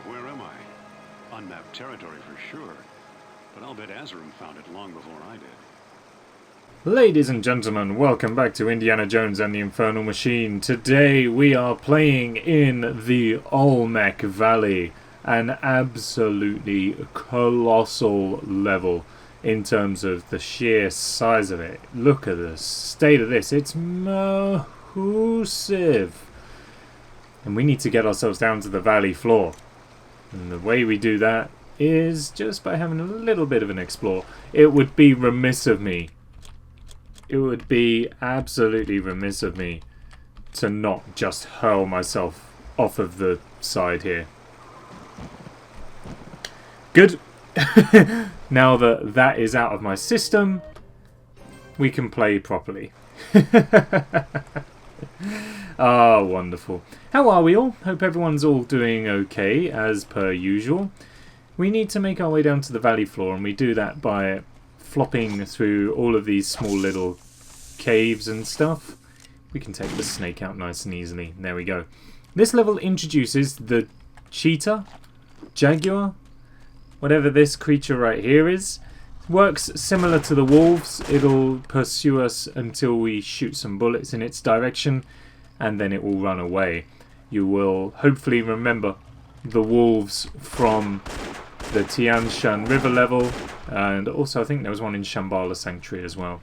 where am I? Unmapped territory for sure. But I'll bet Azerum found it long before I did. Ladies and gentlemen, welcome back to Indiana Jones and the Infernal Machine. Today we are playing in the Olmec Valley, an absolutely colossal level in terms of the sheer size of it. Look at the state of this, it's massive. And we need to get ourselves down to the valley floor. And the way we do that is just by having a little bit of an explore. It would be remiss of me. It would be absolutely remiss of me to not just hurl myself off of the side here. Good. Now that that is out of my system, we can play properly. Ah, wonderful. How are we all? Hope everyone's all doing okay, as per usual. We need to make our way down to the valley floor, and we do that by flopping through all of these small little caves and stuff. We can take the snake out nice and easily. There we go. This level introduces the cheetah, jaguar, whatever this creature right here is. Works similar to the wolves. It'll pursue us until we shoot some bullets in its direction, and then it will run away. You will hopefully remember the wolves from the Tian Shan River level, and also I think there was one in Shambhala Sanctuary as well.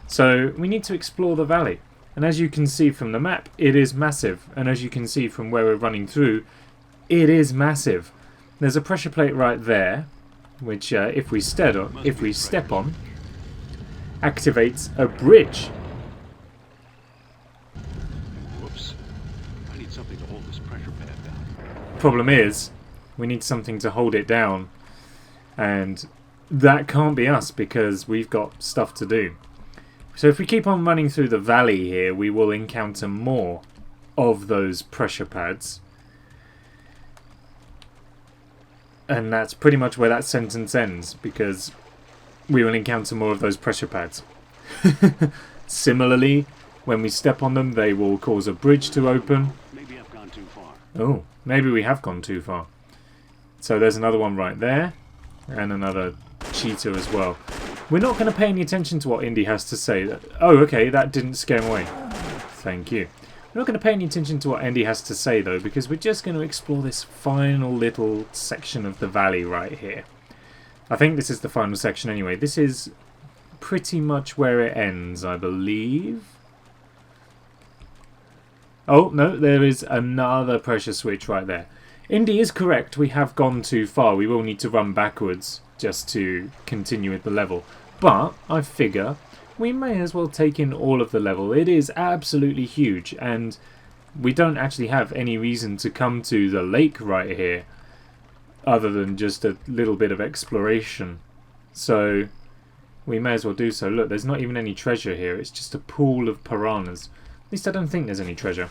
So we need to explore the valley, and as you can see from the map, it is massive, and as you can see from where we're running through, it is massive. There's a pressure plate right there, which if we step on, activates a bridge. Whoops. I need something to hold this pressure pad down. Problem is, we need something to hold it down, and that can't be us because we've got stuff to do. So if we keep on running through the valley here, we will encounter more of those pressure pads. And that's pretty much where that sentence ends, because we will encounter more of those pressure pads. Similarly, when we step on them, they will cause a bridge to open. Maybe I've gone too far. Oh, maybe we have gone too far. So there's another one right there, and another cheetah as well. We're not going to pay any attention to what Indy has to say. Oh, okay, that didn't scare him away. Thank you. We're not going to pay any attention to what Indy has to say, though, because we're just going to explore this final little section of the valley right here. I think this is the final section anyway. This is pretty much where it ends, I believe. Oh, no, there is another pressure switch right there. Indy is correct. We have gone too far. We will need to run backwards just to continue with the level. But I figure we may as well take in all of the level. It is absolutely huge, and we don't actually have any reason to come to the lake right here other than just a little bit of exploration. So we may as well do so. Look, there's not even any treasure here. It's just a pool of piranhas. At least I don't think there's any treasure.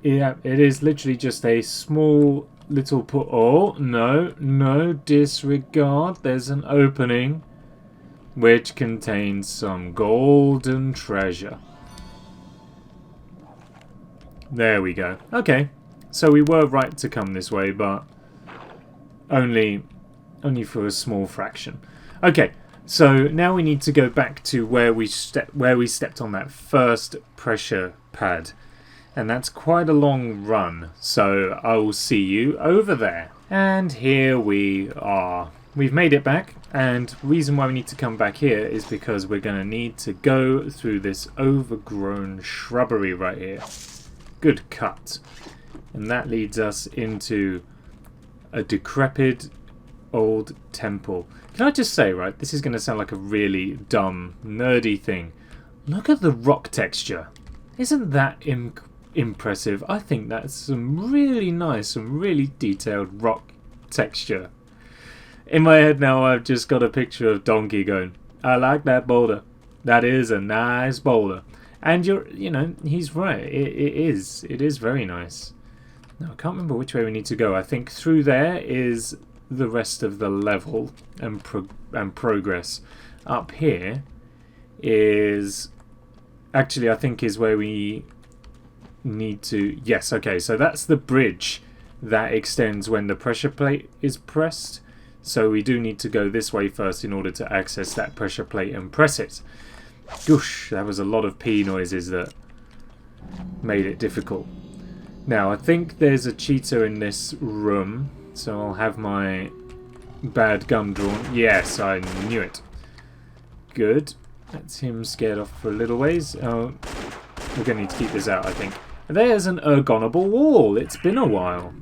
Yeah, it is literally just a small little pool. Oh, no, disregard. There's an opening which contains some golden treasure. There we go. Okay, so we were right to come this way, but only for a small fraction. Okay, so now we need to go back to where we stepped on that first pressure pad. And that's quite a long run, so I will see you over there. And here we are. We've made it back, and the reason why we need to come back here is because we're going to need to go through this overgrown shrubbery right here. Good cut. And that leads us into a decrepit old temple. Can I just say, right, this is going to sound like a really dumb, nerdy thing. Look at the rock texture. Isn't that impressive? I think that's some really nice, some really detailed rock texture. In my head now, I've just got a picture of Donkey going, I like that boulder. That is a nice boulder. And he's right. It is very nice. Now, I can't remember which way we need to go. I think through there is the rest of the level and progress. Up here is actually, I think, is where we need to... Yes, okay, so that's the bridge that extends when the pressure plate is pressed. So we do need to go this way first in order to access that pressure plate and press it. Goosh, that was a lot of P noises that made it difficult. Now, I think there's a cheater in this room, so I'll have my bad gun drawn. Yes, I knew it. Good. That's him scared off for a little ways. Oh, we're going to need to keep this out, I think. There's an ergonable wall. It's been a while.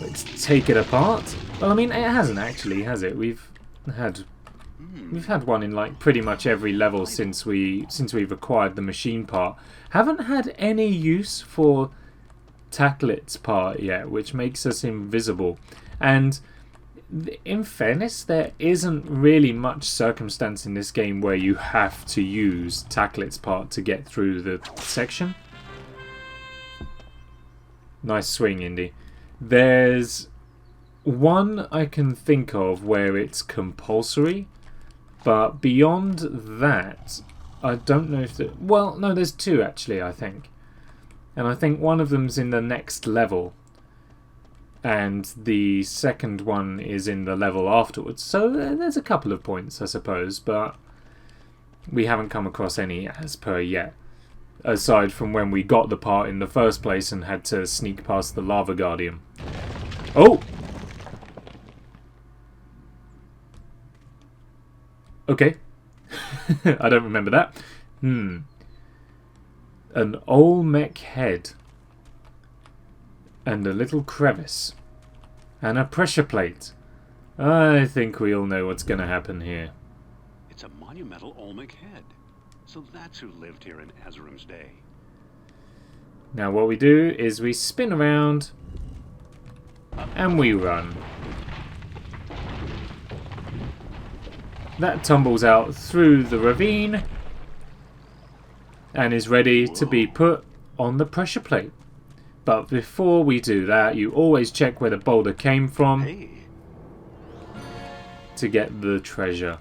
Let's take it apart. Well, I mean, it hasn't actually, has it? We've had one in like pretty much every level since we've acquired the machine part. Haven't had any use for Tacklet's part yet, which makes us invisible. And in fairness, there isn't really much circumstance in this game where you have to use Tacklet's part to get through the section. Nice swing, Indy. There's one I can think of where it's compulsory, but beyond that, I don't know if... Well, no, there's two actually, I think. And I think one of them's in the next level, and the second one is in the level afterwards. So there's a couple of points, I suppose, but we haven't come across any as per yet. Aside from when we got the part in the first place and had to sneak past the Lava Guardian. Oh! Okay. I don't remember that. An Olmec head. And a little crevice. And a pressure plate. I think we all know what's going to happen here. It's a monumental Olmec head. So that's who lived here in Azrum's day. Now what we do is we spin around and we run. That tumbles out through the ravine and is ready to be put on the pressure plate. But before we do that, you always check where the boulder came from to get the treasure.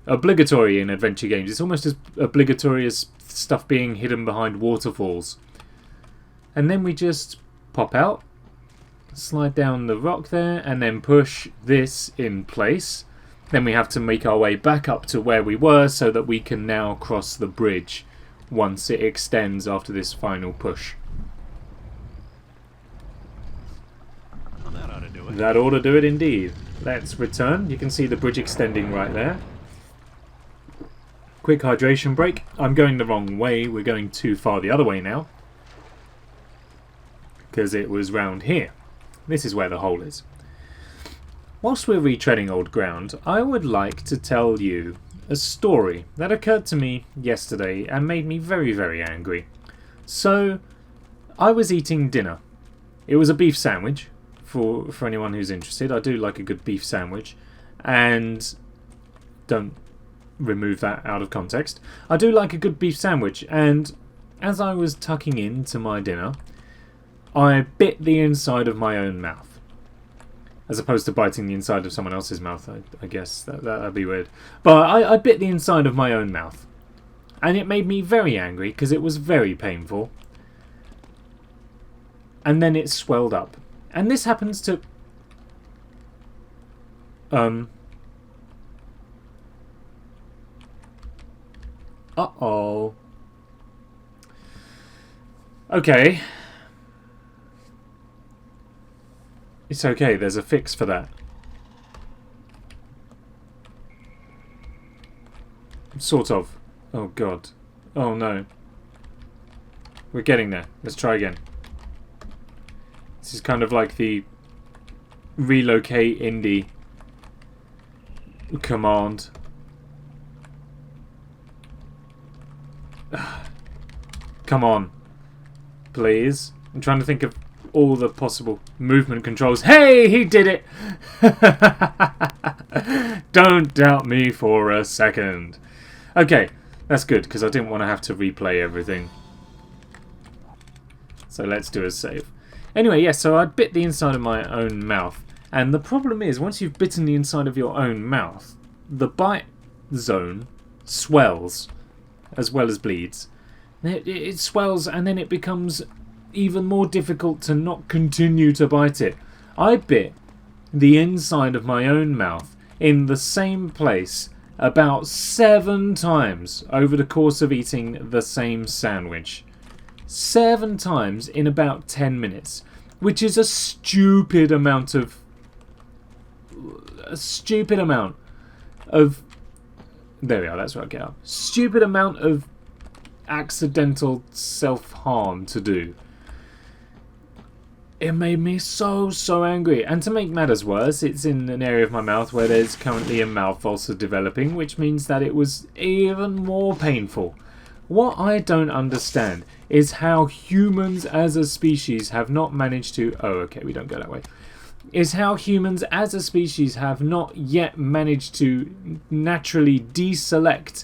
Obligatory in adventure games. It's almost as obligatory as stuff being hidden behind waterfalls. And then we just pop out, slide down the rock there, and then push this in place. Then we have to make our way back up to where we were so that we can now cross the bridge once it extends after this final push. Well, that ought to do it. That ought to do it indeed. Let's return. You can see the bridge extending right there. Quick hydration break. I'm going the wrong way. We're going too far the other way now. Because it was round here. This is where the hole is. Whilst we're retreading old ground, I would like to tell you a story that occurred to me yesterday and made me very, very angry. So, I was eating dinner. It was a beef sandwich, for anyone who's interested. I do like a good beef sandwich. And don't remove that out of context. I do like a good beef sandwich, and as I was tucking into my dinner, I bit the inside of my own mouth. As opposed to biting the inside of someone else's mouth, I guess. That'd be weird. But I bit the inside of my own mouth. And it made me very angry, because it was very painful. And then it swelled up. And this happens to... Uh-oh. Okay. It's okay, there's a fix for that. Sort of. Oh god. Oh no. We're getting there. Let's try again. This is kind of like the relocate Indy command. Come on. Please. I'm trying to think of all the possible movement controls. Hey, he did it! Don't doubt me for a second. Okay, that's good, because I didn't want to have to replay everything. So let's do a save. Anyway, yes, so I bit the inside of my own mouth. And the problem is, once you've bitten the inside of your own mouth, the bite zone swells, as well as bleeds. It swells, and then it becomes even more difficult to not continue to bite it. I bit the inside of my own mouth in the same place about 7 times over the course of eating the same sandwich. 7 times in about 10 minutes, which is a stupid amount of there we are, that's what I get up. Stupid amount of accidental self-harm to do. It made me so angry. And to make matters worse, it's in an area of my mouth where there's currently a mouth ulcer developing, which means that it was even more painful. What I don't understand is how humans as a species have not managed to... Oh, okay, we don't go that way. Is how humans as a species have not yet managed to naturally deselect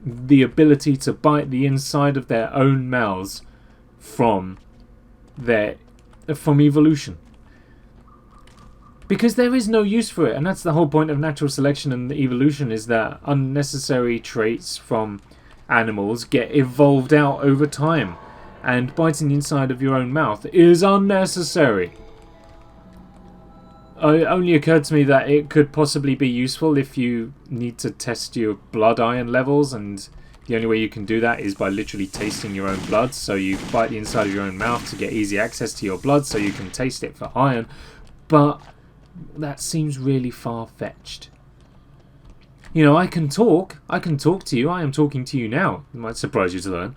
the ability to bite the inside of their own mouths from evolution. Because there is no use for it, and that's the whole point of natural selection and evolution, is that unnecessary traits from animals get evolved out over time, and biting the inside of your own mouth is unnecessary. It only occurred to me that it could possibly be useful if you need to test your blood iron levels, and the only way you can do that is by literally tasting your own blood. So you bite the inside of your own mouth to get easy access to your blood so you can taste it for iron. But that seems really far-fetched. You know, I can talk to you. I am talking to you now. It might surprise you to learn.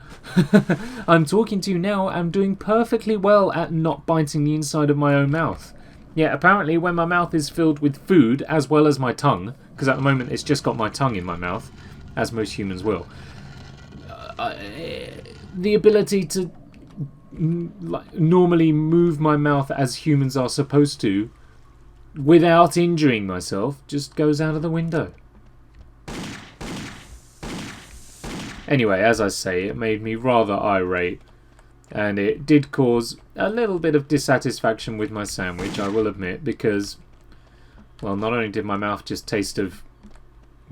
I'm talking to you now. I'm doing perfectly well at not biting the inside of my own mouth. Yeah, apparently when my mouth is filled with food, as well as my tongue, because at the moment it's just got my tongue in my mouth, as most humans will, the ability to normally move my mouth as humans are supposed to, without injuring myself, just goes out of the window. Anyway, as I say, it made me rather irate. And it did cause a little bit of dissatisfaction with my sandwich, I will admit, because, well, not only did my mouth just taste of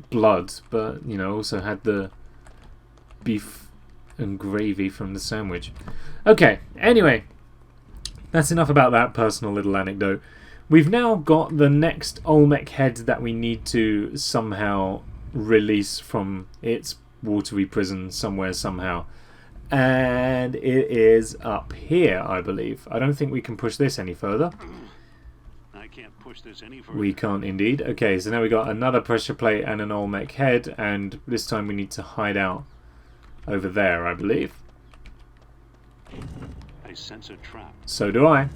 blood, but, you know, also had the beef and gravy from the sandwich. Okay, anyway, that's enough about that personal little anecdote. We've now got the next Olmec head that we need to somehow release from its watery prison somewhere, somehow. And it is up here, I believe. I don't think we can push this any further. I can't push this any further. We can't indeed. Okay, so now we got another pressure plate and an Olmec head, and this time we need to hide out over there, I believe. I sense a trap. So do I.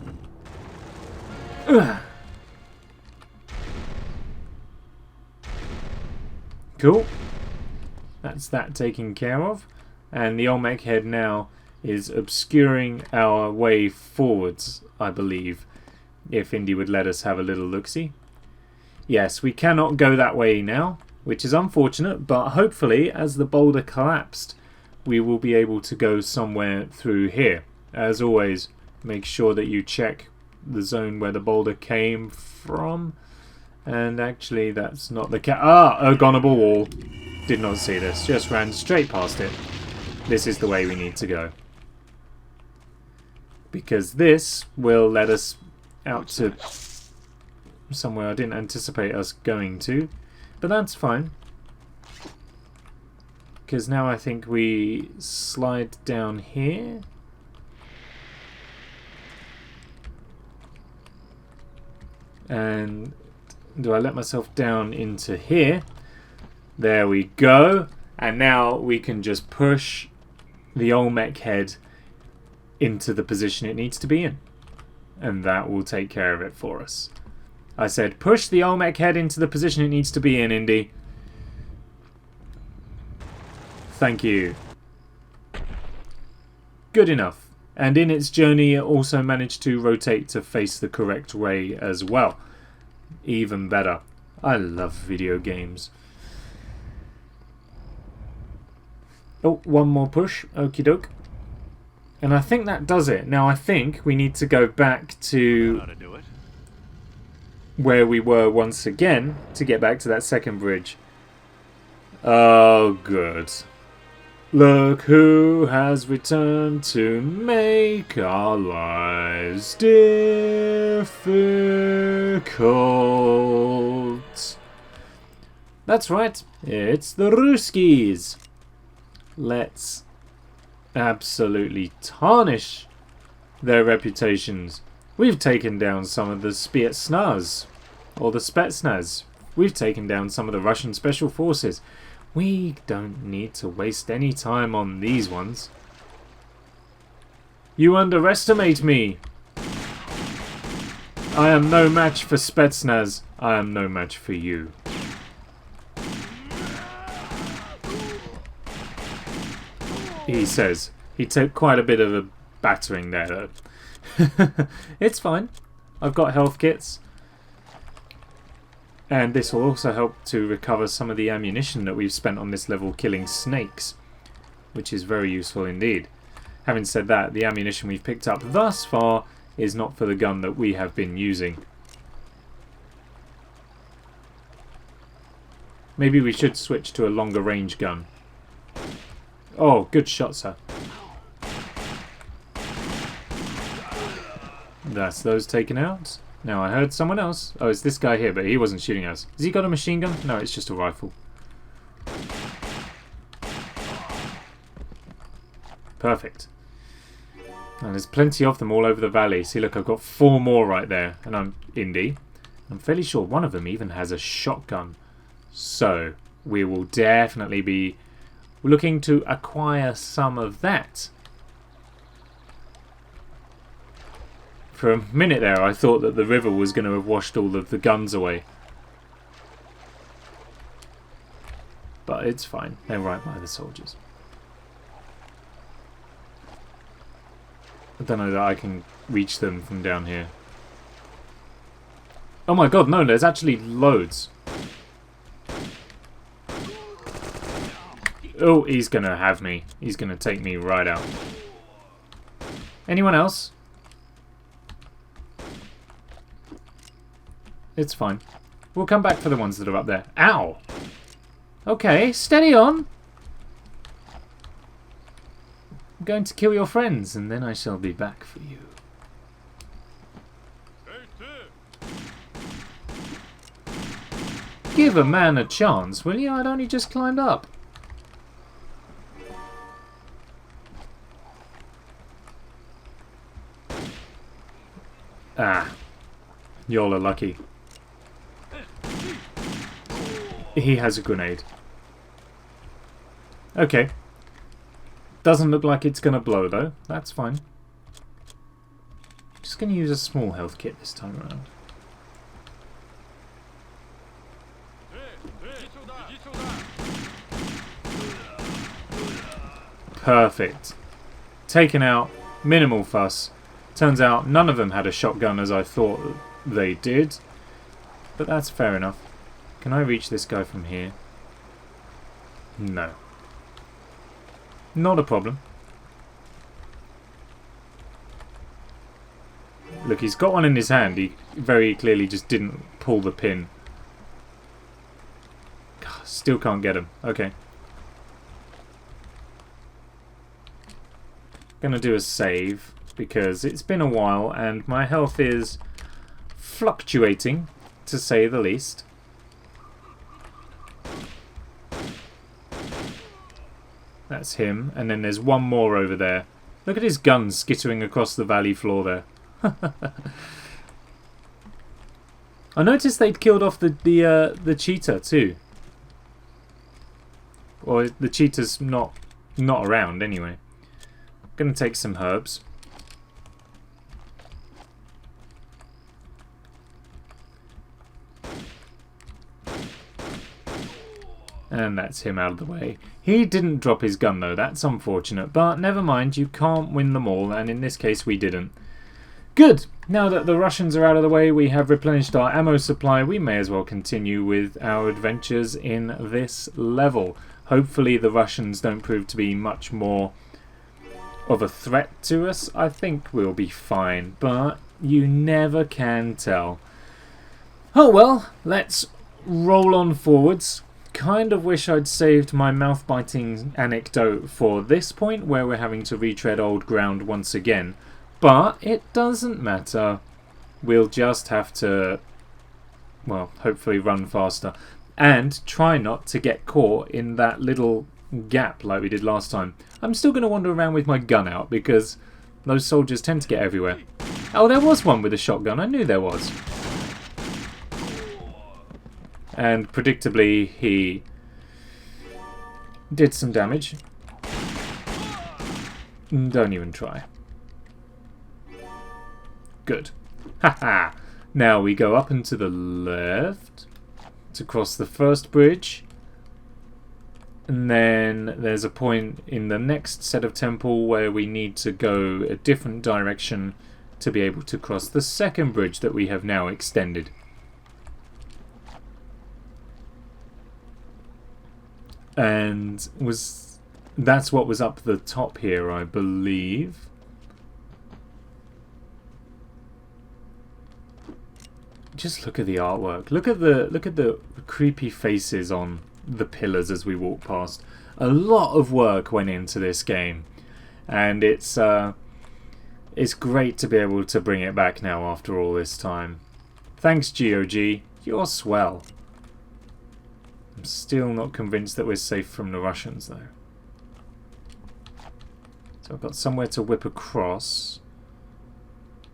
Ugh. Cool. That's that taken care of. And the Olmec head now is obscuring our way forwards, I believe, if Indy would let us have a little look-see. Yes, we cannot go that way now, which is unfortunate, but hopefully, as the boulder collapsed, we will be able to go somewhere through here. As always, make sure that you check the zone where the boulder came from. And actually, that's not the ergonable wall. Did not see this, just ran straight past it. This is the way we need to go. Because this will let us out to somewhere I didn't anticipate us going to. But that's fine. Because now I think we slide down here. And do I let myself down into here? There we go. And now we can just push the Olmec head into the position it needs to be in. And that will take care of it for us. I said push the Olmec head into the position it needs to be in, Indy. Thank you. Good enough. And in its journey it also managed to rotate to face the correct way as well. Even better. I love video games. Oh, one more push. Okie doke. And I think that does it. Now I think we need to go back to where we were once again to get back to that second bridge. Oh, good. Look who has returned to make our lives difficult. That's right, it's the Ruskies. Let's absolutely tarnish their reputations. We've taken down some of the Spetsnaz, or the Spetsnaz. We've taken down some of the Russian Special Forces. We don't need to waste any time on these ones. You underestimate me. I am no match for Spetsnaz. I am no match for you. He says. He took quite a bit of a battering there, though. It's fine. I've got health kits. And this will also help to recover some of the ammunition that we've spent on this level killing snakes, which is very useful indeed. Having said that, the ammunition we've picked up thus far is not for the gun that we have been using. Maybe we should switch to a longer range gun. Oh, good shot, sir. That's those taken out. Now, I heard someone else. Oh, it's this guy here, but he wasn't shooting us. Has he got a machine gun? No, it's just a rifle. Perfect. And there's plenty of them all over the valley. See, look, I've got 4 more right there. And I'm Indy. I'm fairly sure one of them even has a shotgun. So, we will definitely be looking to acquire some of that. For a minute there, I thought that the river was going to have washed all of the guns away. But it's fine. They're right by the soldiers. I don't know that I can reach them from down here. Oh my god, no, there's actually loads. Oh, he's going to have me. He's going to take me right out. Anyone else? It's fine. We'll come back for the ones that are up there. Ow! Okay, steady on. I'm going to kill your friends, and then I shall be back for you. Give a man a chance, will you? I'd only just climbed up. Ah. Y'all are lucky. He has a grenade. Okay. Doesn't look like it's going to blow, though. That's fine. Just going to use a small health kit this time around. Perfect. Taken out. Minimal fuss. Turns out none of them had a shotgun as I thought they did. But that's fair enough. Can I reach this guy from here? No. Not a problem. Look, he's got one in his hand. He very clearly just didn't pull the pin. God, still can't get him. Okay. Gonna do a save because it's been a while and my health is fluctuating, to say the least. That's him, and then there's one more over there. Look at his gun skittering across the valley floor there. I noticed they'd killed off the cheetah too. Or the cheetah's not around anyway. Gonna take some herbs. And that's him out of the way. He didn't drop his gun though, that's unfortunate. But never mind, you can't win them all, and in this case we didn't. Good! Now that the Russians are out of the way, we have replenished our ammo supply. We may as well continue with our adventures in this level. Hopefully the Russians don't prove to be much more of a threat to us. I think we'll be fine, but you never can tell. Oh well, let's roll on forwards. kind of wish I'd saved my mouth-biting anecdote for this point, where we're having to retread old ground once again. But it doesn't matter. We'll just have to, well, hopefully run faster. And try not to get caught in that little gap like we did last time. I'm still going to wander around with my gun out, because those soldiers tend to get everywhere. Oh, there was one with a shotgun. I knew there was. And predictably, he did some damage. Don't even try. Good. Haha. Now we go up and to the left to cross the first bridge. And then there's a point in the next set of temple where we need to go a different direction to be able to cross the second bridge that we have now extended. And that's what was up the top here, I believe. Just look at the artwork. Look at the creepy faces on the pillars as we walk past. A lot of work went into this game, and it's great to be able to bring it back now after all this time. Thanks, GOG. You're swell. I'm still not convinced that we're safe from the Russians, though. So I've got somewhere to whip across.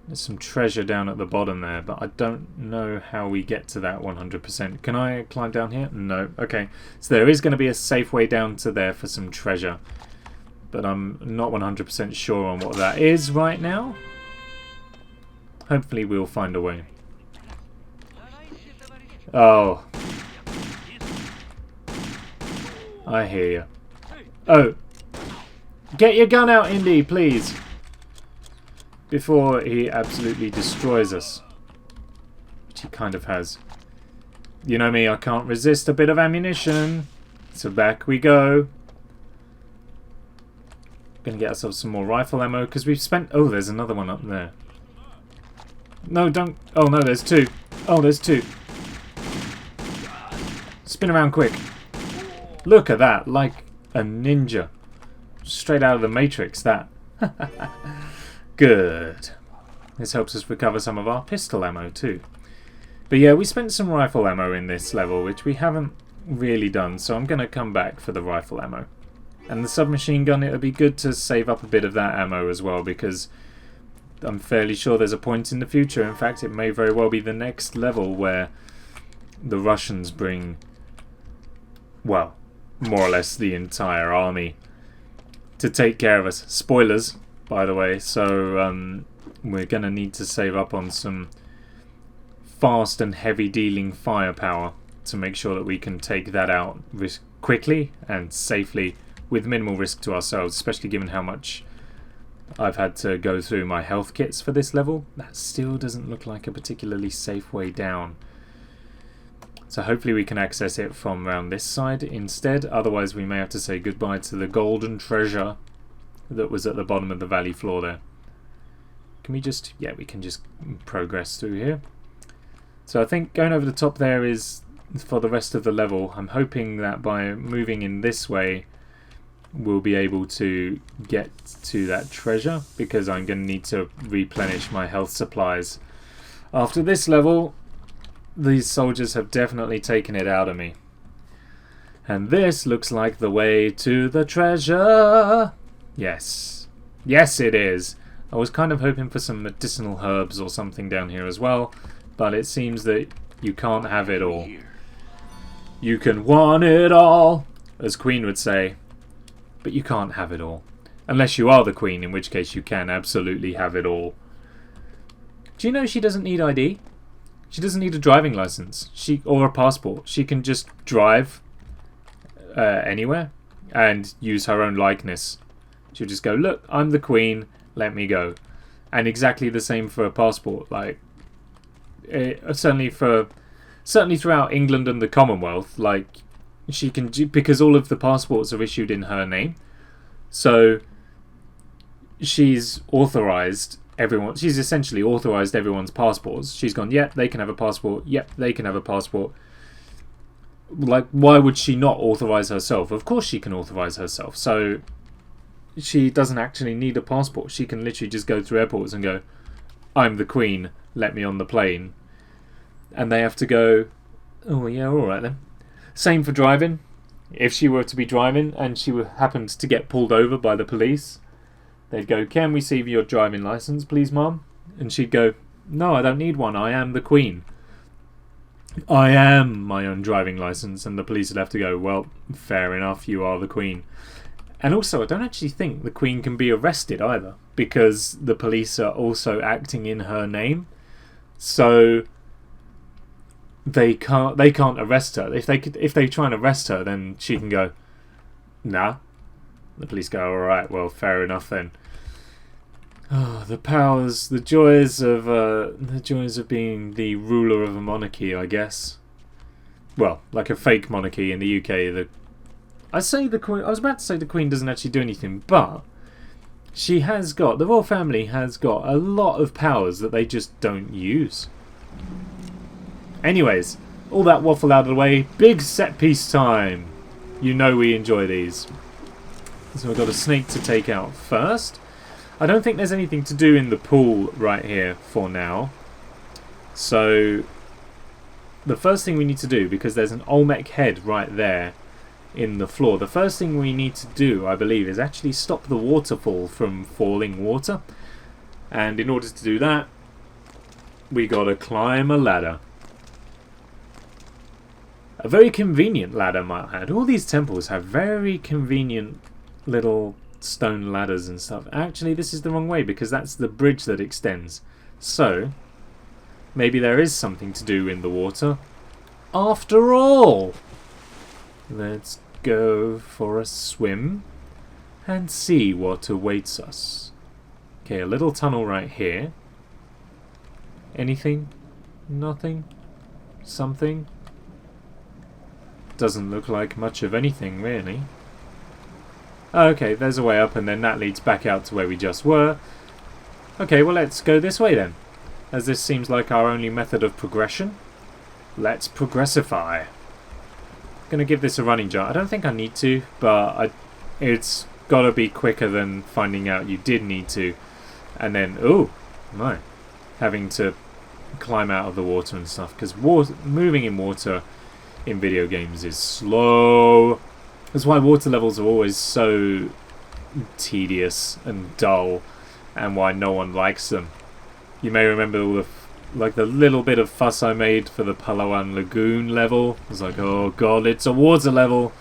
There's some treasure down at the bottom there, but I don't know how we get to that 100%. Can I climb down here? No. Okay. So there is going to be a safe way down to there for some treasure, but I'm not 100% sure on what that is right now. Hopefully we'll find a way. Oh. I hear you. Oh. Get your gun out, Indy, please. Before he absolutely destroys us. Which he kind of has. You know me, I can't resist a bit of ammunition. So back we go. Gonna get ourselves some more rifle ammo, because we've spent... Oh, there's another one up there. No, don't... Oh, no, there's two. Oh, there's two. Spin around quick. Look at that, like a ninja. Straight out of the Matrix, that. Good. This helps us recover some of our pistol ammo too. But yeah, we spent some rifle ammo in this level, which we haven't really done, so I'm going to come back for the rifle ammo. And the submachine gun, it would be good to save up a bit of that ammo as well, because I'm fairly sure there's a point in the future, in fact it may very well be the next level, where the Russians bring, well, more or less the entire army to take care of us. Spoilers, by the way, so we're going to need to save up on some fast and heavy dealing firepower to make sure that we can take that out quickly and safely with minimal risk to ourselves, especially given how much I've had to go through my health kits for this level. That still doesn't look like a particularly safe way down. So hopefully we can access it from around this side instead, otherwise we may have to say goodbye to the golden treasure that was at the bottom of the valley floor there. Can we just... yeah, we can just progress through here. So I think going over the top there is for the rest of the level. I'm hoping that by moving in this way we'll be able to get to that treasure, because I'm going to need to replenish my health supplies. After this level, these soldiers have definitely taken it out of me. And this looks like the way to the treasure. Yes. Yes, it is. I was kind of hoping for some medicinal herbs or something down here as well, but it seems that you can't have it all. You can want it all, as Queen would say, but you can't have it all. Unless you are the Queen, in which case you can absolutely have it all. Do you know she doesn't need ID? She doesn't need a driving license or a passport. She can just drive anywhere and use her own likeness. She'll just go, look, I'm the Queen, let me go. And exactly the same for a passport. Like, certainly throughout England and the Commonwealth, like, she can, because all of the passports are issued in her name. So she's authorized everyone. She's essentially authorized everyone's passports. She's gone, yep, they can have a passport. Yep, they can have a passport. like, why would she not authorise herself? Of course she can authorise herself. So she doesn't actually need a passport. She can literally just go through airports and go, I'm the Queen, let me on the plane. And they have to go, oh yeah, alright then. Same for driving. If she were to be driving and she happened to get pulled over by the police, they'd go, can we see your driving licence, please, Mum? And she'd go, no, I don't need one, I am the Queen. I am my own driving licence. And the police would have to go, well, fair enough, you are the Queen. And also, I don't actually think the Queen can be arrested either, because the police are also acting in her name. So they can't arrest her. If they try and arrest her, then she can go, nah. The police go, alright, well, fair enough then. Oh, the powers, the joys of being the ruler of a monarchy, I guess. Well, like a fake monarchy in the UK. I was about to say the Queen doesn't actually do anything, but the royal family has got a lot of powers that they just don't use. Anyways, all that waffle out of the way, big set piece time. You know we enjoy these. So we've got a snake to take out first. I don't think there's anything to do in the pool right here for now. So the first thing we need to do, because there's an Olmec head right there in the floor, the first thing we need to do, I believe, is actually stop the waterfall from falling water. And in order to do that, we gotta climb a ladder. A very convenient ladder, might add. All these temples have very convenient little stone ladders and stuff. Actually, this is the wrong way, because that's the bridge that extends. So maybe there is something to do in the water after all. Let's go for a swim and see what awaits us. Okay, a little tunnel right here. Anything? Nothing? Something? Doesn't look like much of anything, really. Okay, there's a way up, and then that leads back out to where we just were. Okay, well, let's go this way then. As this seems like our only method of progression, let's progressify. Gonna give this a running jump. I don't think I need to, but it's gotta be quicker than finding out you did need to. And then, oh, no, having to climb out of the water and stuff. Because moving in water in video games is slow. That's why water levels are always so tedious and dull, and why no one likes them. You may remember all the little bit of fuss I made for the Palawan Lagoon level. I was like, oh god, it's a water level,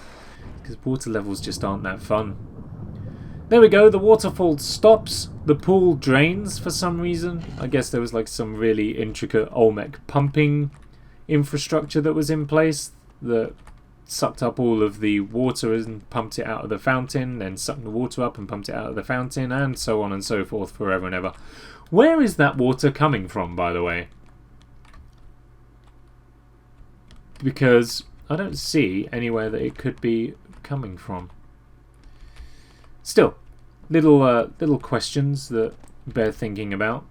because water levels just aren't that fun. There we go, the waterfall stops, the pool drains for some reason. I guess there was like some really intricate Olmec pumping infrastructure that was in place that sucked up all of the water and pumped it out of the fountain, then sucked the water up and pumped it out of the fountain, and so on and so forth forever and ever. Where is that water coming from, by the way? Because I don't see anywhere that it could be coming from. Still, little questions that bear thinking about.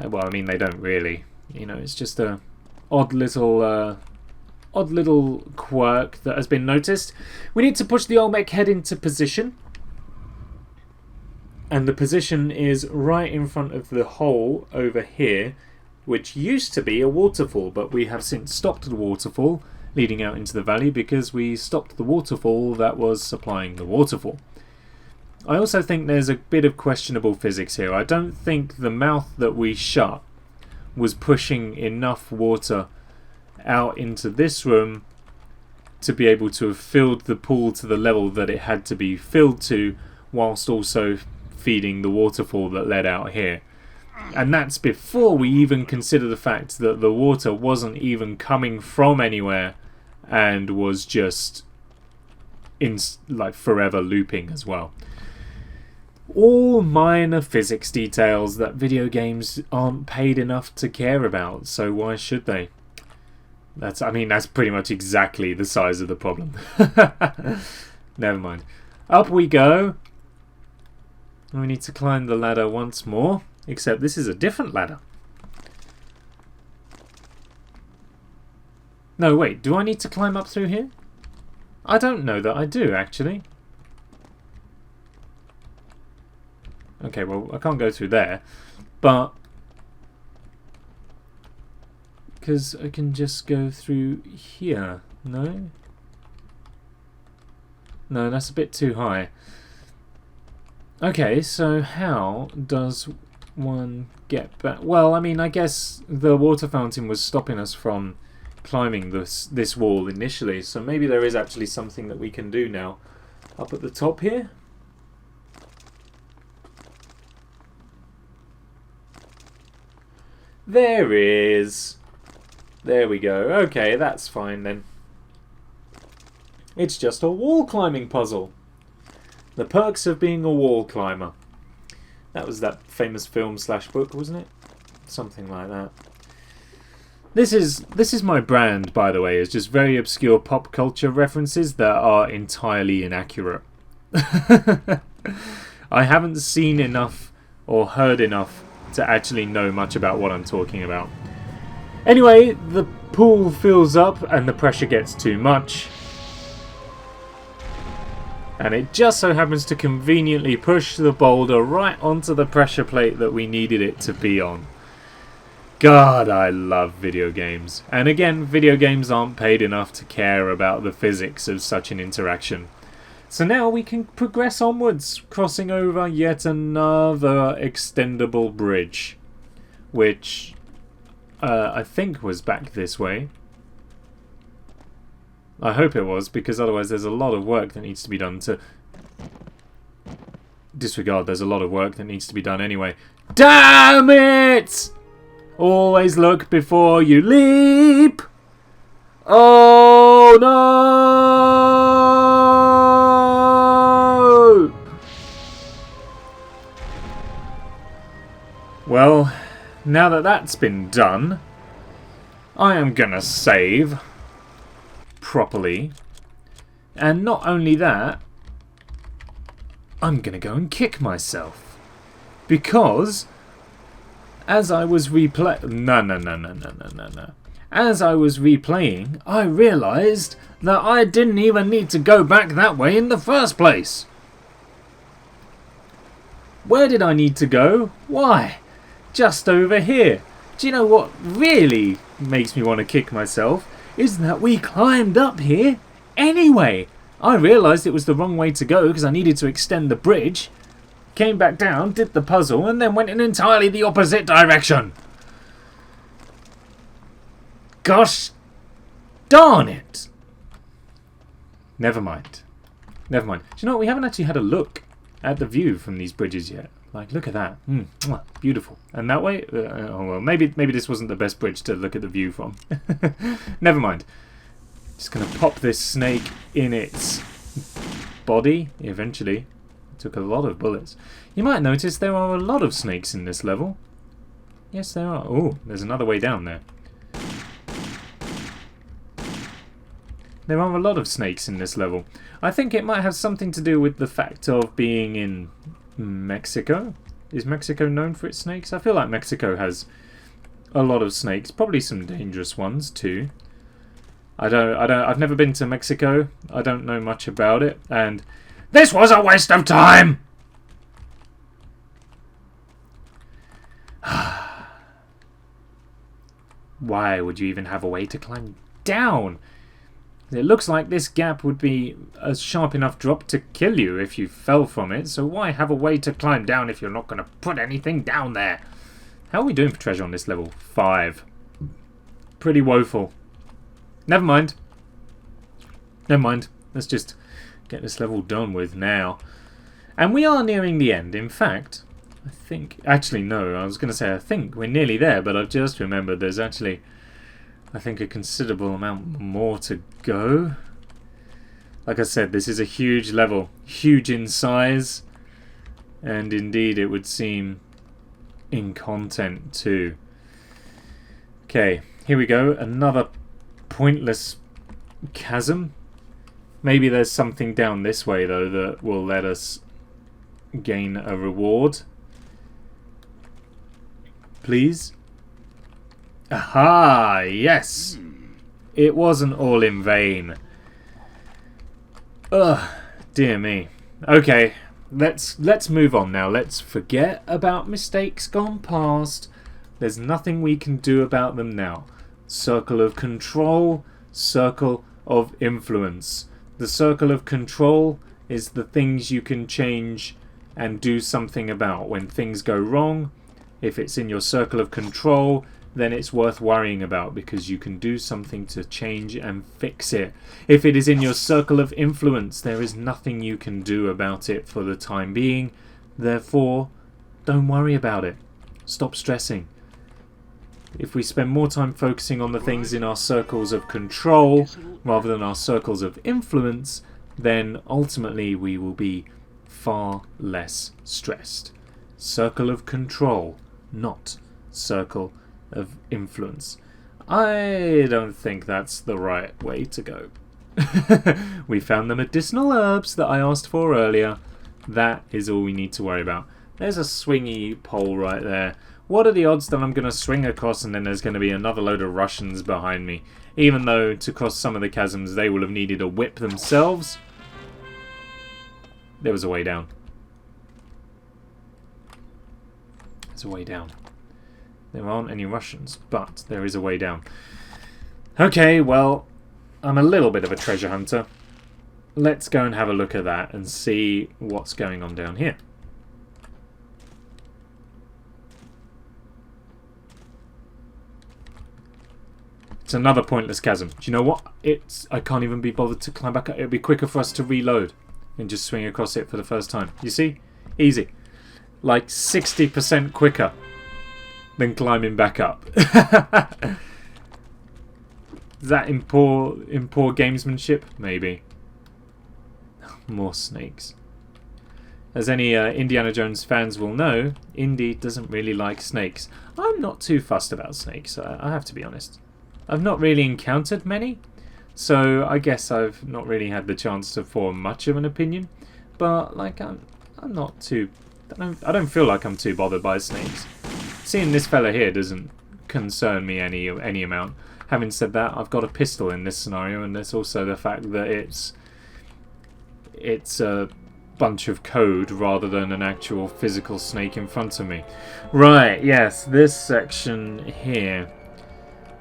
Well, I mean, they don't really. You know, it's just a odd little quirk that has been noticed. We need to push the Olmec head into position. And the position is right in front of the hole over here, which used to be a waterfall, but we have since stopped the waterfall leading out into the valley because we stopped the waterfall that was supplying the waterfall. I also think there's a bit of questionable physics here. I don't think the mouth that we shut was pushing enough water out into this room to be able to have filled the pool to the level that it had to be filled to, whilst also feeding the waterfall that led out here. And that's before we even consider the fact that the water wasn't even coming from anywhere and was just forever looping as well. All minor physics details that video games aren't paid enough to care about, so why should they? That's pretty much exactly the size of the problem. Never mind. Up we go. We need to climb the ladder once more, except this is a different ladder. No, wait, do I need to climb up through here? I don't know that I do, actually. Okay, well, I can't go through there, but... because I can just go through here, no? No, that's a bit too high. Okay, so how does one get back? Well, I mean, I guess the water fountain was stopping us from climbing this wall initially, so maybe there is actually something that we can do now. Up at the top here? There is. There we go. Okay, that's fine then. It's just a wall climbing puzzle. The perks of being a wall climber. That was that famous film / book, wasn't it? Something like that. This is my brand, by the way, is just very obscure pop culture references that are entirely inaccurate. I haven't seen enough or heard enough to actually know much about what I'm talking about. Anyway, the pool fills up and the pressure gets too much. And it just so happens to conveniently push the boulder right onto the pressure plate that we needed it to be on. God, I love video games. And again, video games aren't paid enough to care about the physics of such an interaction. So now we can progress onwards, crossing over yet another extendable bridge. Which I think was back this way. I hope it was, because otherwise there's a lot of work that needs to be done to... Disregard, there's a lot of work that needs to be done anyway. Damn it! Always look before you leap! Oh no! Well, now that that's been done, I am gonna save properly, and not only that, I'm gonna go and kick myself, because as I was as I was replaying, I realised that I didn't even need to go back that way in the first place. Where did I need to go? Why, just over here. Do you know what really makes me want to kick myself? Is that we climbed up here anyway. I realised it was the wrong way to go because I needed to extend the bridge, came back down, did the puzzle, and then went in entirely the opposite direction. Gosh darn it. Never mind. Never mind. Do you know what? We haven't actually had a look at the view from these bridges yet. Like, look at that. Beautiful. And that way? Oh, well, maybe this wasn't the best bridge to look at the view from. Never mind. Just going to pop this snake in its body, eventually. It took a lot of bullets. You might notice there are a lot of snakes in this level. Yes, there are. Oh, there's another way down there. There are a lot of snakes in this level. I think it might have something to do with the fact of being in Mexico. Is Mexico known for its snakes? I feel like Mexico has a lot of snakes, probably some dangerous ones too. I've never been to Mexico. I don't know much about it, and this was a waste of time. Why would you even have a way to climb down? It looks like this gap would be a sharp enough drop to kill you if you fell from it, so why have a way to climb down if you're not going to put anything down there? How are we doing for treasure on this level? 5. Pretty woeful. Never mind. Never mind. Let's just get this level done with now. And we are nearing the end. In fact, I think... Actually, no. I was going to say I think we're nearly there, but I've just remembered there's actually... I think a considerable amount more to go. Like I said, this is a huge level. Huge in size. And indeed, it would seem in content too. Okay, here we go. Another pointless chasm. Maybe there's something down this way, though, that will let us gain a reward. Please? Aha! Yes! it wasn't all in vain. Ugh, dear me. Okay, let's move on now. Let's forget about mistakes gone past. There's nothing we can do about them now. Circle of control, circle of influence. The circle of control is the things you can change and do something about. When things go wrong, if it's in your circle of control, then it's worth worrying about because you can do something to change and fix it. If it is in your circle of influence, there is nothing you can do about it for the time being. Therefore, don't worry about it. Stop stressing. If we spend more time focusing on the things in our circles of control rather than our circles of influence, then ultimately we will be far less stressed. Circle of control, not circle of influence. I don't think that's the right way to go. We found the medicinal herbs that I asked for earlier. That is all we need to worry about. There's a swingy pole right there. What are the odds that I'm going to swing across and then there's going to be another load of Russians behind me? Even though to cross some of the chasms they will have needed a whip themselves. There was a way down. There's a way down. There aren't any Russians, but there is a way down. Okay, well, I'm a little bit of a treasure hunter. Let's go and have a look at that and see what's going on down here. It's another pointless chasm. Do you know what? I can't even be bothered to climb back up. It'll be quicker for us to reload and just swing across it for the first time. You see? Easy. Like 60% quicker than climbing back up. Is that in poor gamesmanship? Maybe. More snakes. As any Indiana Jones fans will know, Indy doesn't really like snakes. I'm not too fussed about snakes, I have to be honest. I've not really encountered many, so I guess I've not really had the chance to form much of an opinion. But like I'm not too. I don't feel like I'm too bothered by snakes. Seeing this fella here doesn't concern me any amount. Having said that, I've got a pistol in this scenario, and there's also the fact that it's a bunch of code rather than an actual physical snake in front of me. Right, yes, this section here.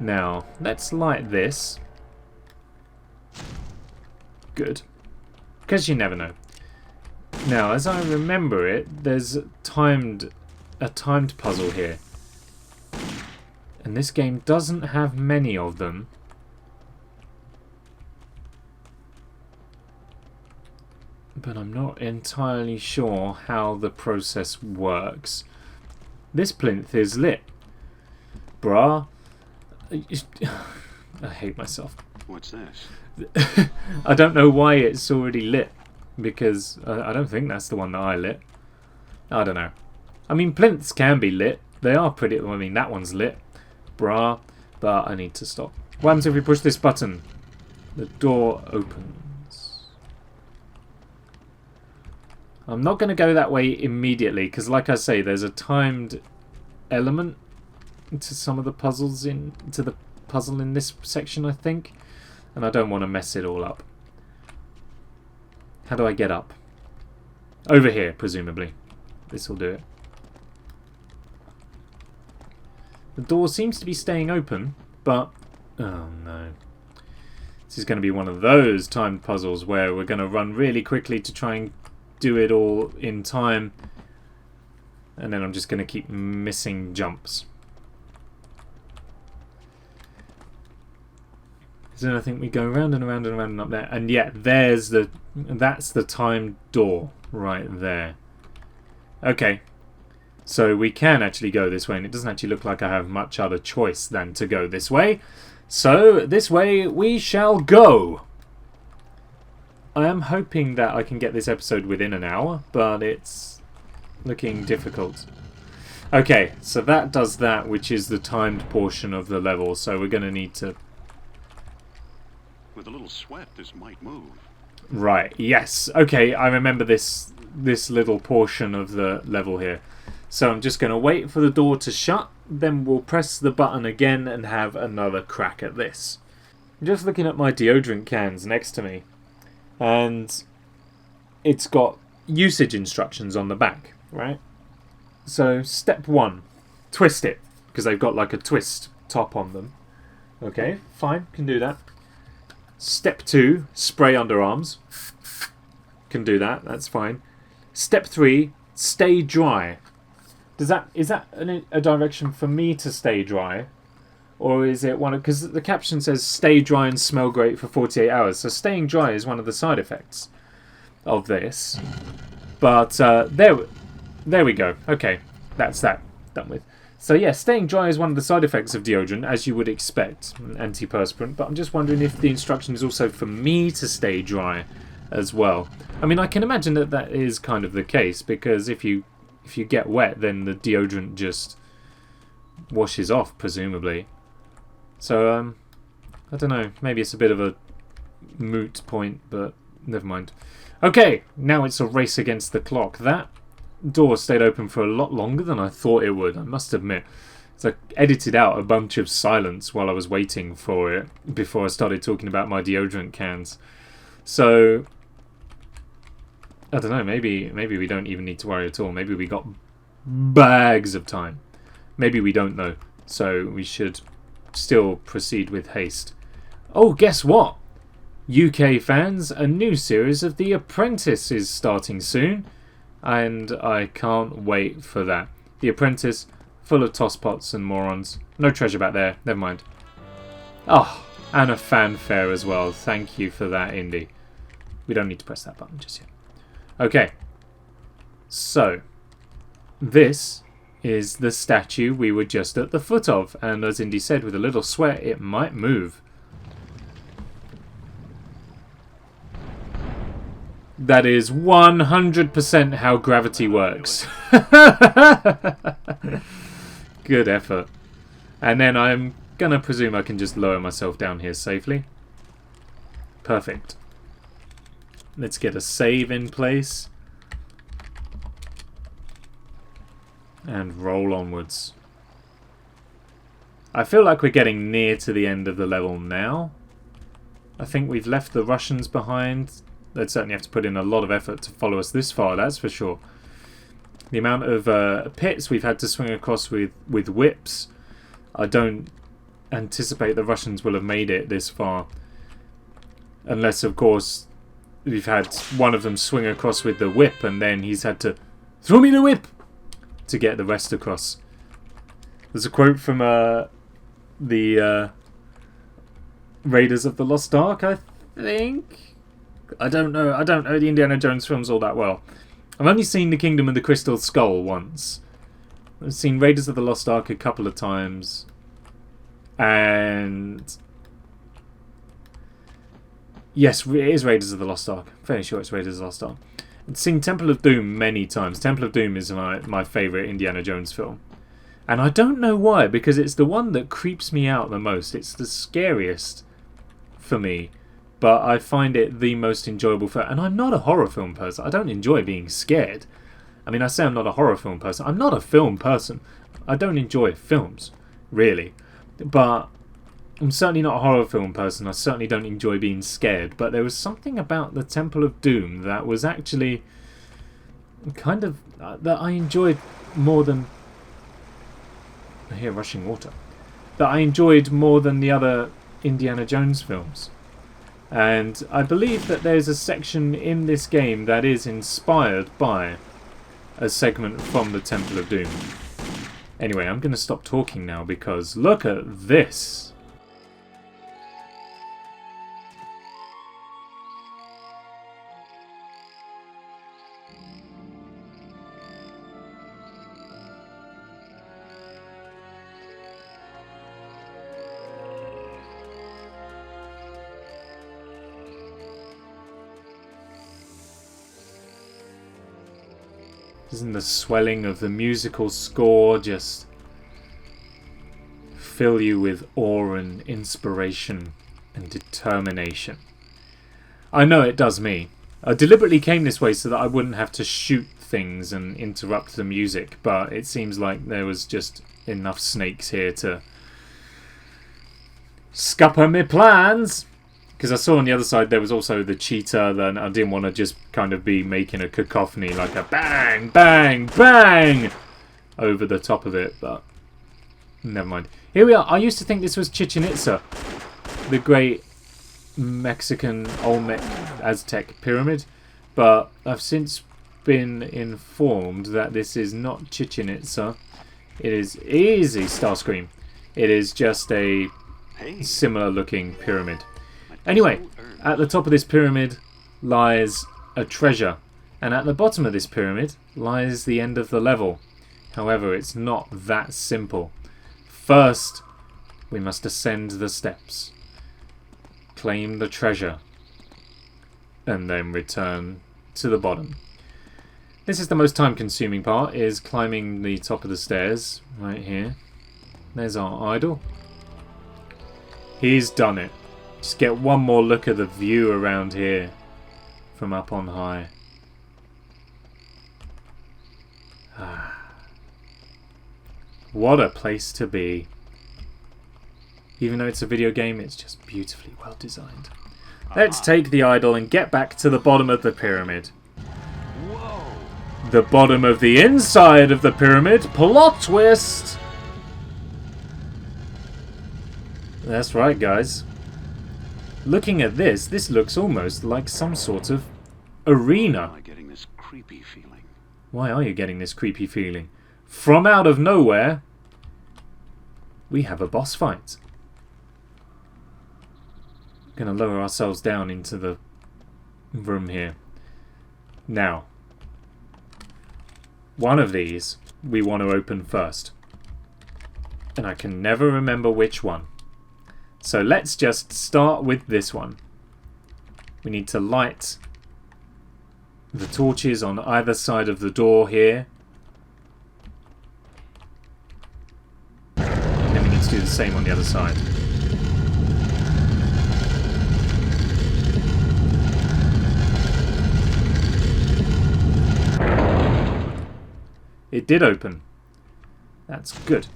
Now, let's light this. Good. Because you never know. Now, as I remember it, there's a timed puzzle here. And this game doesn't have many of them. But I'm not entirely sure how the process works. This plinth is lit. Bruh. I hate myself. What's this? I don't know why it's already lit. Because I don't think that's the one that I lit. I don't know. I mean, plinths can be lit. They are pretty... I mean, that one's lit. Bruh. But I need to stop. What happens if we push this button? The door opens. I'm not going to go that way immediately. Because like I say, there's a timed element to some of the puzzles to the puzzle in this section, I think. And I don't want to mess it all up. How do I get up? Over here, presumably. This will do it. The door seems to be staying open, but... Oh no. This is going to be one of those timed puzzles where we're going to run really quickly to try and do it all in time. And then I'm just going to keep missing jumps. So I think we go round and around and around and up there. And yeah, that's the timed door right there. Okay. So we can actually go this way, and it doesn't actually look like I have much other choice than to go this way. So this way we shall go. I am hoping that I can get this episode within an hour, but it's looking difficult. Okay, so that does that, which is the timed portion of the level. So we're going to need to... With a little sweat, this might move. Right, yes. Okay, I remember this little portion of the level here. So I'm just going to wait for the door to shut, then we'll press the button again and have another crack at this. I'm just looking at my deodorant cans next to me, and it's got usage instructions on the back, right? So, step 1, twist it, because they've got like a twist top on them. Okay, fine, can do that. Step 2, spray underarms. Can do that, that's fine. Step 3, stay dry. Is that a direction for me to stay dry? Or is it one of... Because the caption says stay dry and smell great for 48 hours. So staying dry is one of the side effects of this. But there we go. Okay, that's that done with. So yeah, staying dry is one of the side effects of deodorant, as you would expect, antiperspirant. But I'm just wondering if the instruction is also for me to stay dry as well. I mean, I can imagine that that is kind of the case, because if you get wet, then the deodorant just washes off, presumably. So, I don't know. Maybe it's a bit of a moot point, but never mind. Okay, now it's a race against the clock. That door stayed open for a lot longer than I thought it would, I must admit. So I edited out a bunch of silence while I was waiting for it before I started talking about my deodorant cans. So, I don't know, maybe we don't even need to worry at all. Maybe we got bags of time. Maybe we don't know. So we should still proceed with haste. Oh, guess what? UK fans, a new series of The Apprentice is starting soon. And I can't wait for that. The Apprentice, full of tosspots and morons. No treasure back there, never mind. Oh, and a fanfare as well. Thank you for that, Indy. We don't need to press that button just yet. Okay. So, this is the statue we were just at the foot of. And as Indy said, with a little sweat, it might move. That is 100% how gravity works. Good effort. And then I'm going to presume I can just lower myself down here safely. Perfect. Let's get a save in place. And roll onwards. I feel like we're getting near to the end of the level now. I think we've left the Russians behind. They'd certainly have to put in a lot of effort to follow us this far, that's for sure. The amount of pits we've had to swing across with whips. I don't anticipate the Russians will have made it this far. Unless, of course, we've had one of them swing across with the whip and then he's had to throw me the whip to get the rest across. There's a quote from the Raiders of the Lost Ark, I think. I don't know the Indiana Jones films all that well. I've only seen The Kingdom of the Crystal Skull once. I've seen Raiders of the Lost Ark a couple of times. And yes, it is Raiders of the Lost Ark. I'm fairly sure it's Raiders of the Lost Ark. I've seen Temple of Doom many times. Temple of Doom is my favourite Indiana Jones film. And I don't know why, because it's the one that creeps me out the most. It's the scariest for me. But I find it the most enjoyable film. And I'm not a horror film person. I don't enjoy being scared. I mean, I say I'm not a horror film person. I'm not a film person. I don't enjoy films, really. But I'm certainly not a horror film person. I certainly don't enjoy being scared. But there was something about the Temple of Doom that was actually kind of... that I enjoyed more than... I hear rushing water. That I enjoyed more than the other Indiana Jones films. And I believe that there's a section in this game that is inspired by a segment from the Temple of Doom. Anyway, I'm going to stop talking now because look at this. Doesn't the swelling of the musical score just fill you with awe and inspiration and determination? I know it does me. I deliberately came this way so that I wouldn't have to shoot things and interrupt the music, but it seems like there was just enough snakes here to scupper me plans. Because I saw on the other side there was also the cheetah, and I didn't want to just kind of be making a cacophony like a bang, bang, bang over the top of it, but never mind. Here we are. I used to think this was Chichen Itza, the great Mexican Olmec Aztec pyramid, but I've since been informed that this is not Chichen Itza. It is easy, Starscream. It is just a similar looking pyramid. Anyway, at the top of this pyramid lies a treasure, and at the bottom of this pyramid lies the end of the level. However, it's not that simple. First, we must ascend the steps, claim the treasure, and then return to the bottom. This is the most time-consuming part, is climbing the top of the stairs, right here. There's our idol. He's done it. Just get one more look at the view around here from up on high. What a place to be. Even though it's a video game, it's just beautifully well designed. Let's take the idol and get back to the bottom of the pyramid. The bottom of the inside of the pyramid. Plot twist! That's right, guys. Looking at this, this looks almost like some sort of arena. Why am I getting this creepy feeling? Why are you getting this creepy feeling? From out of nowhere, we have a boss fight. Gonna lower ourselves down into the room here. Now, one of these we want to open first. And I can never remember which one. So let's just start with this one. We need to light the torches on either side of the door here. And then we need to do the same on the other side. It did open. That's good.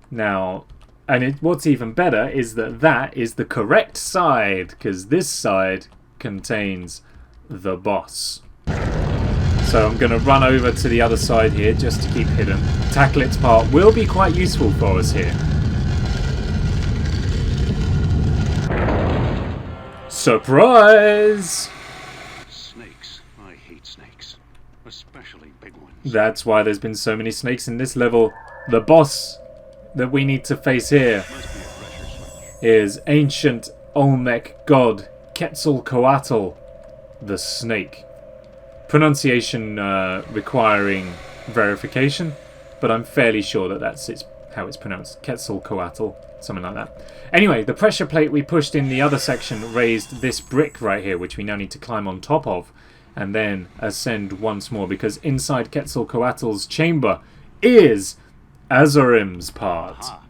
Now, and what's even better is that that is the correct side, because this side contains the boss. So I'm going to run over to the other side here just to keep hidden. Tacklet's part will be quite useful for us here. Surprise! Snakes. I hate snakes. Especially big ones. That's why there's been so many snakes in this level. The boss that we need to face here Must be a pressure switch. is ancient Olmec god Quetzalcoatl, the snake. Pronunciation requiring verification, but I'm fairly sure that that's how it's pronounced. Quetzalcoatl, something like that. Anyway, the pressure plate we pushed in the other section raised this brick right here, which we now need to climb on top of, and then ascend once more, because inside Quetzalcoatl's chamber is Azarim's part. Aha.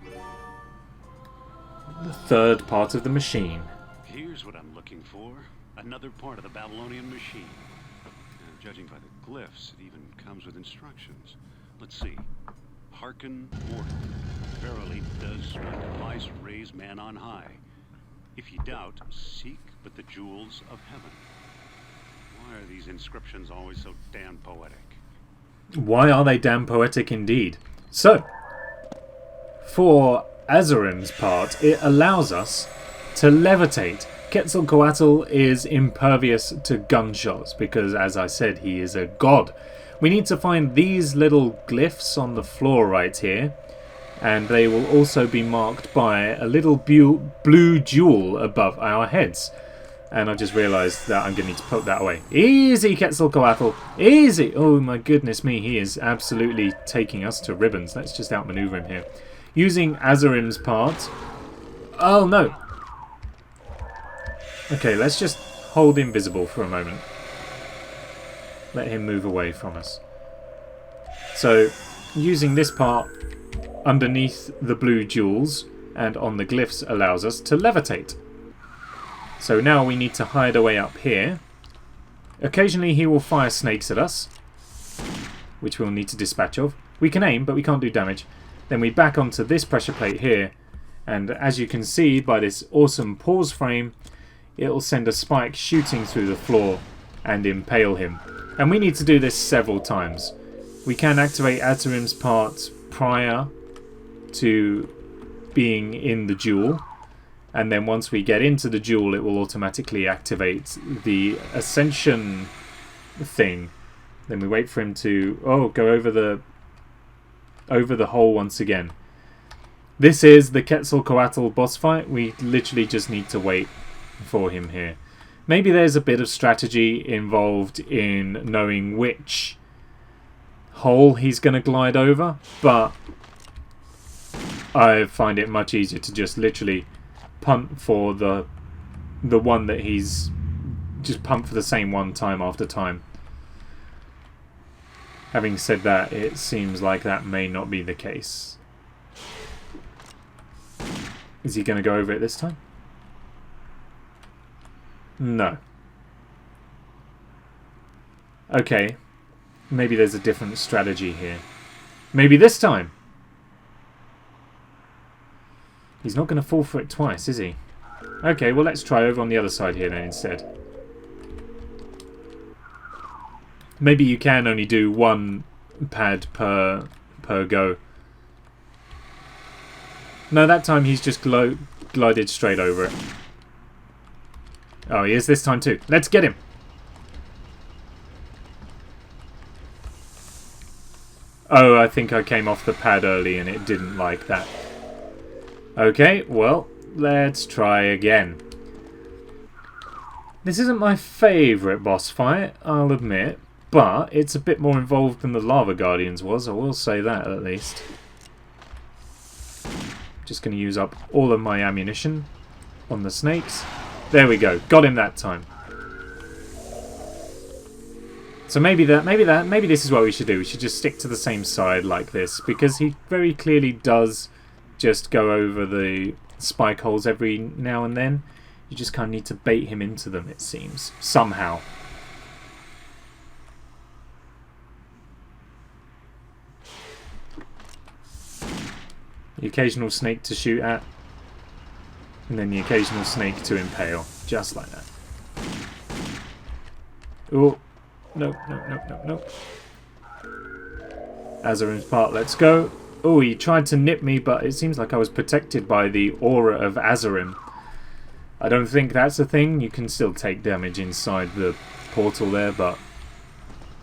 The third part of the machine. Here's what I'm looking for. Another part of the Babylonian machine. Judging by the glyphs, it even comes with instructions. Let's see. Hearken, mortal. Verily does my device raise man on high. If ye doubt, seek but the jewels of heaven. Why are these inscriptions always so damn poetic? Why are they damn poetic indeed? So, for Azarim's part, it allows us to levitate. Quetzalcoatl is impervious to gunshots because, as I said, he is a god. We need to find these little glyphs on the floor right here, and they will also be marked by a little blue jewel above our heads. And I just realised that I'm going to need to poke that away. Easy, Quetzalcoatl! Easy! Oh my goodness me, he is absolutely taking us to ribbons. Let's just outmaneuver him here. Using Azarim's part... Oh no! Okay, let's just hold invisible for a moment. Let him move away from us. So, using this part underneath the blue jewels and on the glyphs allows us to levitate. So now we need to hide away up here. Occasionally he will fire snakes at us, which we'll need to dispatch of. We can aim, but we can't do damage. Then we back onto this pressure plate here, And as you can see by this awesome pause frame, it'll send a spike shooting through the floor and impale him. And we need to do this several times. We can activate Azarim's part prior to being in the duel, and then once we get into the duel it will automatically activate the ascension thing. Then we wait for him to go over the hole once again. This is the Quetzalcoatl boss fight. We literally just need to wait for him here. Maybe there's a bit of strategy involved in knowing which hole he's going to glide over, but I find it much easier to just literally punt for the one that he's just punt for the same one time after time. Having said that, it seems like that may not be the case. Is he going to go over it this time? No. Okay. Maybe there's a different strategy here. Maybe this time. He's not going to fall for it twice, is he? Okay, well let's try over on the other side here then instead. Maybe you can only do one pad per go. No, that time he's just glided straight over it. Oh, he is this time too. Let's get him! Oh, I think I came off the pad early and it didn't like that. Okay, well, let's try again. This isn't my favourite boss fight, I'll admit, but it's a bit more involved than the Lava Guardians was, I will say that at least. Just going to use up all of my ammunition on the snakes. There we go, got him that time. So maybe this is what we should do. We should just stick to the same side like this, because he very clearly does just go over the spike holes every now and then. You just kind of need to bait him into them, it seems, somehow. The occasional snake to shoot at, and then the occasional snake to impale, just like that. Oh, no. Azarim's part, let's go. Oh, he tried to nip me, but it seems like I was protected by the aura of Azarim. I don't think that's a thing. You can still take damage inside the portal there, but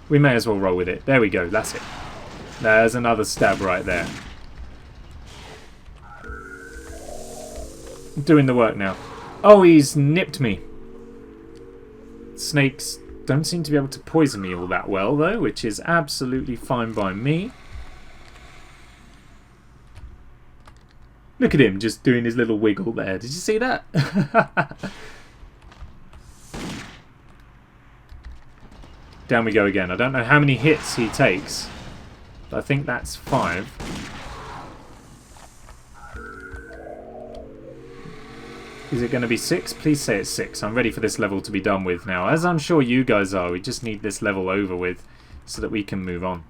we may as well roll with it. There we go, that's it. There's another stab right there. Doing the work now. Oh, he's nipped me. Snakes don't seem to be able to poison me all that well, though, which is absolutely fine by me. Look at him just doing his little wiggle there. Did you see that? Down we go again. I don't know how many hits he takes, but I think that's 5. Is it going to be 6? Please say it's 6. I'm ready for this level to be done with now. As I'm sure you guys are. We just need this level over with so that we can move on.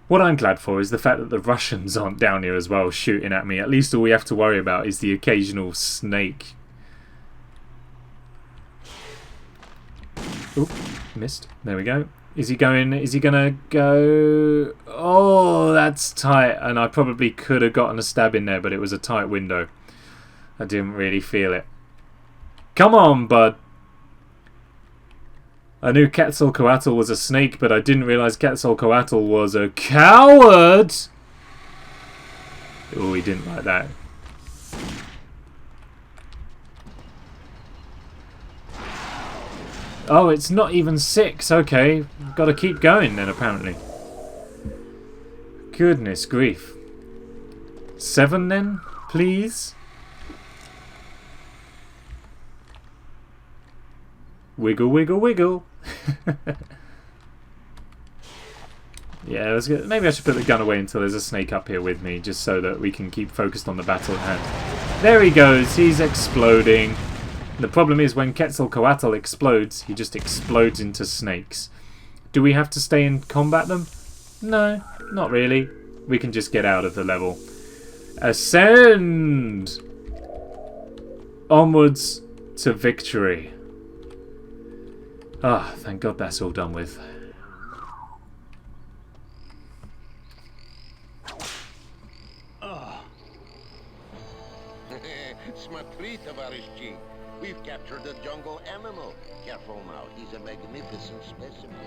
What I'm glad for is the fact that the Russians aren't down here as well shooting at me. At least all we have to worry about is the occasional snake. Oop, missed. There we go. Is he going to go... Oh, that's tight. And I probably could have gotten a stab in there, but it was a tight window. I didn't really feel it. Come on, bud. I knew Quetzalcoatl was a snake, but I didn't realise Quetzalcoatl was a coward! Oh, he didn't like that. Oh, it's not even 6. Okay, got to keep going then, apparently. Goodness grief. 7 then, please? Wiggle, wiggle, wiggle. Yeah, let's get, maybe I should put the gun away until there's a snake up here with me, just so that we can keep focused on the battle at hand. There he goes, he's exploding. The problem is when Quetzalcoatl explodes, he just explodes into snakes. Do we have to stay and combat them? No, not really. we can just get out of the level. Ascend! Onwards to victory. Ah, thank God that's all done with. Смотри, товарищи, we've captured a jungle animal. Careful now, he's a magnificent specimen.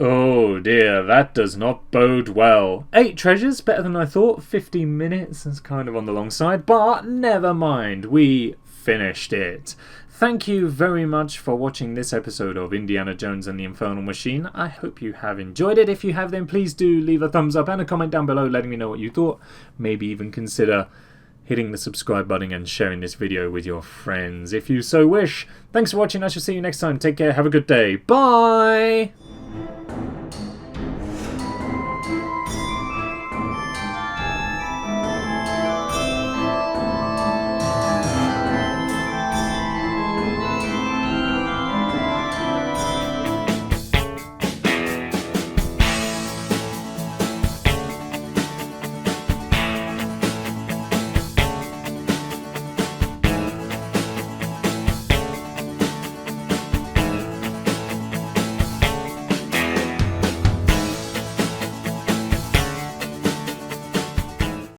Oh dear, that does not bode well. 8 treasures, better than I thought. 15 minutes, that's kind of on the long side, but never mind, we finished it. Thank you very much for watching this episode of Indiana Jones and the Infernal Machine. I hope you have enjoyed it. If you have, then please do leave a thumbs up and a comment down below letting me know what you thought. Maybe even consider hitting the subscribe button and sharing this video with your friends if you so wish. Thanks for watching. I shall see you next time. Take care. Have a good day. Bye!